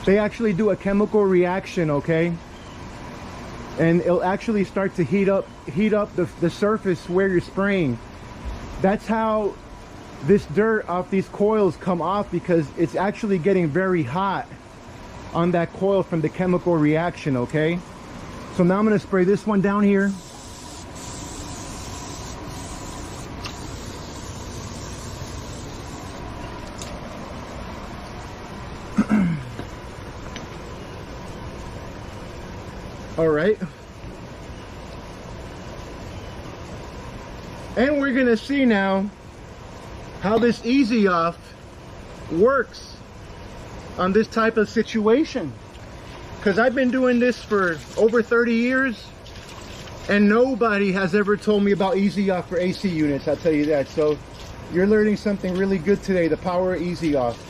they actually do a chemical reaction, okay? And it'll actually start to heat up the surface where you're spraying. That's how this dirt off these coils come off, because it's actually getting very hot on that coil from the chemical reaction, okay? So now I'm gonna spray this one down here. All right. And we're gonna see now how this easy off works on this type of situation, because I've been doing this for over 30 years and nobody has ever told me about easy off for AC units, I'll tell you that. So you're learning something really good today, the power of easy off.